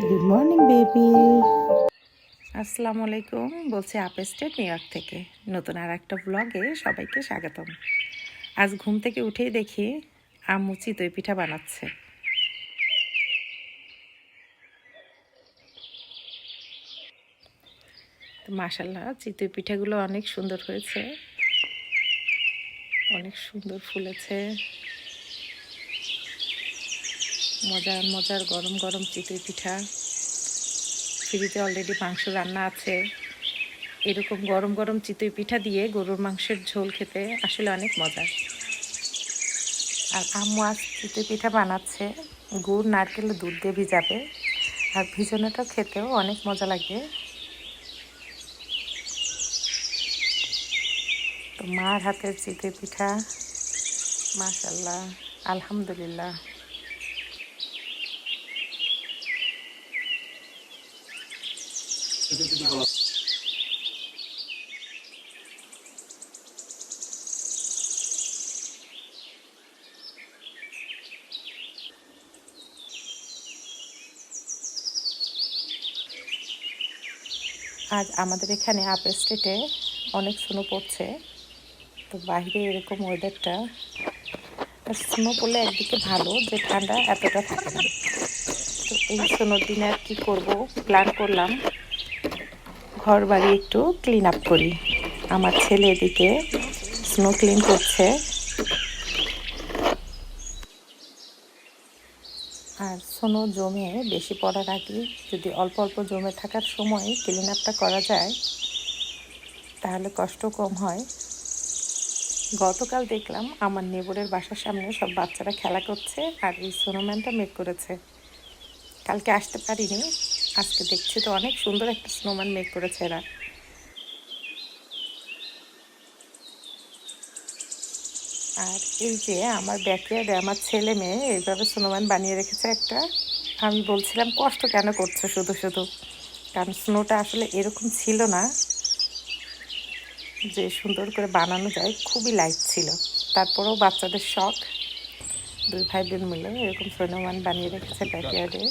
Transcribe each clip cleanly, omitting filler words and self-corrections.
Good morning baby. আসসালামু আলাইকুম, বলছি আপে স্টেট নিউ ইয়র্ক থেকে নতুন আর একটা ব্লগে সবাইকে স্বাগতম। আজ ঘুম থেকে উঠেই দেখি আম্মু চিতই পিঠা বানাচ্ছে। তো মাশাল্লাহ চিতই পিঠাগুলো অনেক সুন্দর হয়েছে, অনেক সুন্দর ফুলেছে। মজার মজার গরম গরম চিতই পিঠা। ফ্রিজে অলরেডি মাংস রান্না আছে। এরকম গরম গরম চিতই পিঠা দিয়ে গরুর মাংসের ঝোল খেতে আসলে অনেক মজা। আর আম্মু আজ চিতই পিঠা বানাচ্ছে, গুড় নারকেল দুধ দিয়ে ভিজাবে। আর ভিজানোটা খেতেও অনেক মজা লাগে। তো মার হাতের চিতই পিঠা মাশাল্লাহ, আলহামদুলিল্লাহ। আজ আমাদের এখানে আপেল স্টেটে অনেক স্নো পড়ছে। তো বাইরে এরকম ওয়েদারটা, স্নো পড়লে একদিকে ভালো যে ঠান্ডা এতটা থাকে না। তো এই স্নোর দিনে আর কী করবো, প্ল্যান করলাম ঘর বাড়ি একটু ক্লিন আপ করি। আমার ছেলে এদিকে স্নো ক্লিন করছে। আর স্নো জমে বেশি পড়ার আগে যদি অল্প অল্প জমে থাকার সময় ক্লিন আপটা করা যায় তাহলে কষ্ট কম হয়। গতকাল দেখলাম আমার নেবরের বাসার সামনে সব বাচ্চারা খেলা করছে আর এই স্নোম্যানটা মেক করেছে। কালকে আসতে পারিনি, আজকে দেখছি তো অনেক সুন্দর একটা স্নোম্যান মেক করেছে এরা। আর এই যে আমার ব্যাকইয়ার্ডে আমার ছেলে মেয়ে এইভাবে স্নোম্যান বানিয়ে রেখেছে একটা। আমি বলছিলাম কষ্ট কেন করছো শুধু শুধু, কারণ স্নোটা আসলে এরকম ছিল না যে সুন্দর করে বানানো যায়, খুবই লাইট ছিল। তারপরেও বাচ্চাদের শখ, দুই ভাই বোন মিলে এরকম স্নোম্যান বানিয়ে রেখেছে ব্যাকইয়ার্ডে।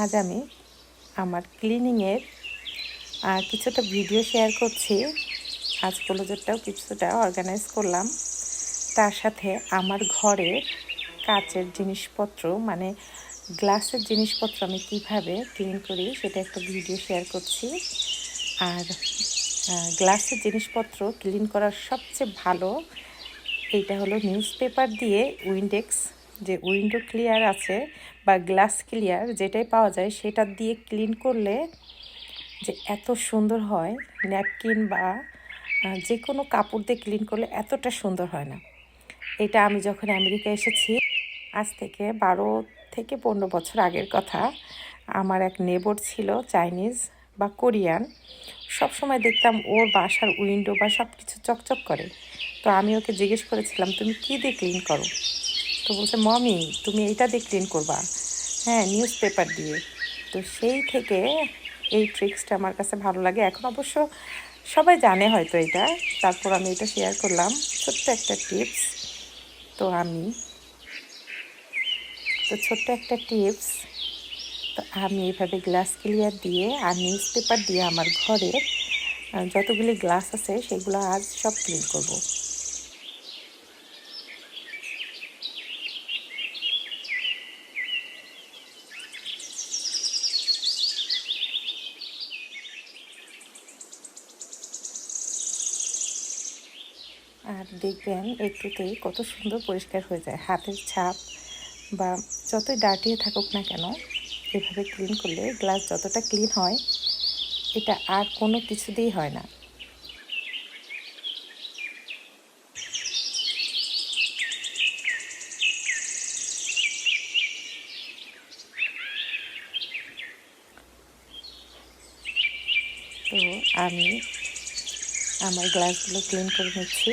আজ আমি আমার ক্লিনিংয়ের কিছুটা ভিডিও শেয়ার করছি। আজ ক্লোজেটটাও কিছুটা অর্গানাইজ করলাম। তার সাথে আমার ঘরের কাচের জিনিসপত্র মানে গ্লাসের জিনিসপত্র আমি কিভাবে ক্লিন করি সেটা একটা ভিডিও শেয়ার করছি। আর গ্লাসের জিনিসপত্র ক্লিন করার সবচেয়ে ভালো এইটা হলো নিউজ পেপার দিয়ে উইন্ডেক্স, যে উইন্ডো ক্লিয়ার আছে বা গ্লাস ক্লিয়ার যেটাই পাওয়া যায় সেটা দিয়ে ক্লিন করলে যে এত সুন্দর হয়। ন্যাপকিন বা যে কোনো কাপড় দিয়ে ক্লিন করলে এতটা সুন্দর হয় না। এটা আমি যখন আমেরিকা এসেছি, আজ থেকে 12 থেকে 15 বছর আগের কথা, আমার এক নেবর ছিল চাইনিজ বা কোরিয়ান। সব সময় দেখতাম ওর বাসার উইন্ডো বা সব কিছু চকচক করে। তো আমি ওকে জিজ্ঞেস করেছিলাম তুমি কী দিয়ে ক্লিন করো? তো বলছে মমি তুমি এইটা দিয়ে ক্লিন করবা। হ্যাঁ, নিউজ পেপার দিয়ে। তো সেই থেকে এই ট্রিক্সটা আমার কাছে ভালো লাগে। এখন অবশ্য সবাই জানে হয়তো এটা, তারপর আমি এটা শেয়ার করলাম, ছোট্ট একটা টিপস। তো ছোট্ট একটা টিপস। তো আমি এইভাবে গ্লাস ক্লিয়ার দিয়ে আর নিউজ পেপার দিয়ে আমার ঘরে যতগুলি গ্লাস আছে সেগুলো আজ সব ক্লিন করব। আর দেখবেন একটুতেই কত সুন্দর পরিষ্কার হয়ে যায়। হাতের ছাপ বা যতই ডার্টি থাকুক না কেন, এভাবে ক্লিন করলে গ্লাস যতটা ক্লিন হয় এটা আর কোনো কিছু দিয়েই হয় না। তো আমি আমার গ্লাসগুলো ক্লিন করে নিচ্ছি।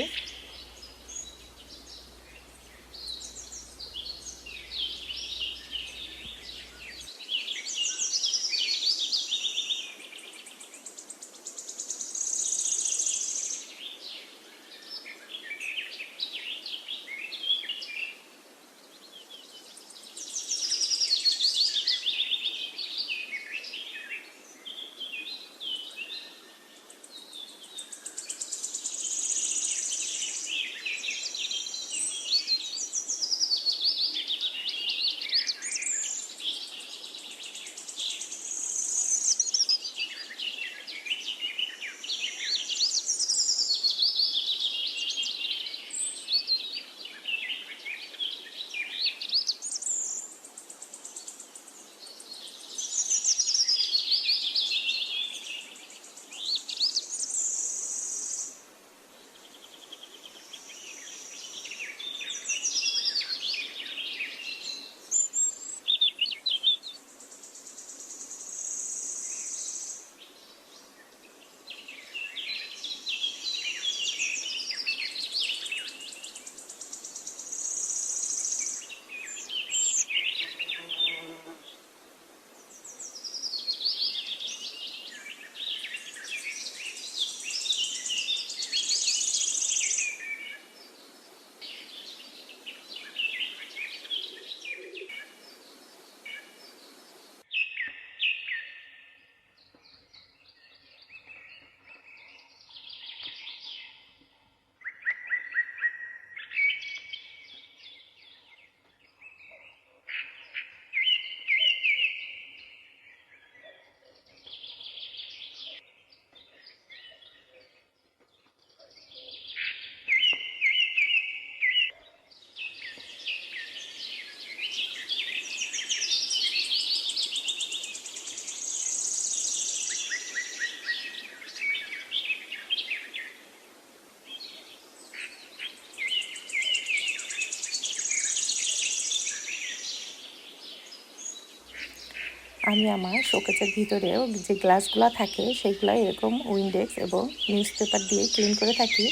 আমি আমার শোকেসের ভিতরেও যে গ্লাসগুলো থাকে সেইগুলো এরকম উইন্ডেক্স এবং নিউজ পেপার দিয়ে ক্লিন করে থাকি।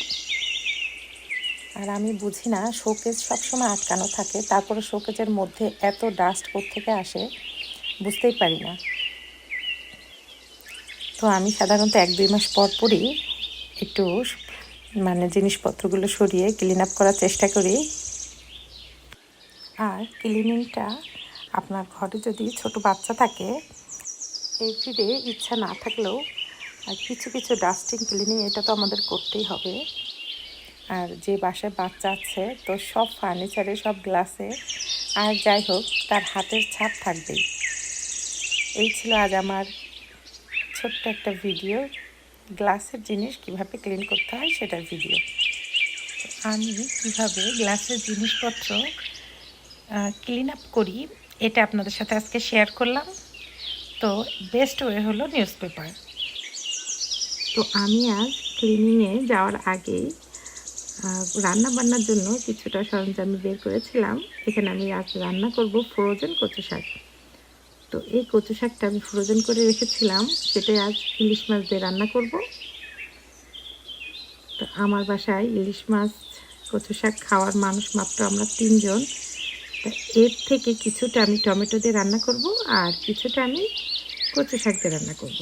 আর আমি বুঝি না শোকেস সবসময় আটকানো থাকে, তারপরে শোকেসের মধ্যে এত ডাস্ট কোত্থেকে আসে বুঝতেই পারি না। তো আমি সাধারণত 1-2 মাস পর পরই একটু জিনিসপত্রগুলো সরিয়ে ক্লিন আপ করার চেষ্টা করি। আর ক্লিনিংটা আপনার ঘরে যদি ছোট বাচ্চা থাকে, এভরিডে ইচ্ছা না থাকলেও কিছু কিছু ডাস্টিং ক্লিনিং এটা তো আমাদের করতেই হবে। আর যে বাসায় বাচ্চা আছে তো সব ফার্নিচারে, সব গ্লাসে আর যাই হোক তার হাতের ছাপ থাকবেই। এই ছিল আজ আমার ছোট্ট একটা ভিডিও, গ্লাসের জিনিস কিভাবে ক্লিন করতে হয় সেটার ভিডিও। আমি কীভাবে গ্লাসের জিনিসপত্র ক্লিন আপ করি এটা আপনাদের সাথে আজকে শেয়ার করলাম। তো বেস্ট ওয়ে হলো নিউজ পেপার। তো আমি আজ ক্লিনিংয়ে যাওয়ার আগেই রান্না বান্নার জন্য কিছুটা সরঞ্জাম বের করেছিলাম। এখানে আমি আজ রান্না করব ফ্রোজেন কচু শাক। তো এই কচু শাকটা আমি ফ্রোজেন করে রেখেছিলাম, সেটাই আজ ইলিশ মাছ দিয়ে রান্না করব। তো আমার বাসায় ইলিশ মাছ কচু শাক খাওয়ার মানুষ মাত্র আমরা 3 জন। তো এর থেকে কিছুটা আমি টমেটো দিয়ে রান্না করব আর কিছুটা আমি কচু শাক দিয়ে রান্না করব।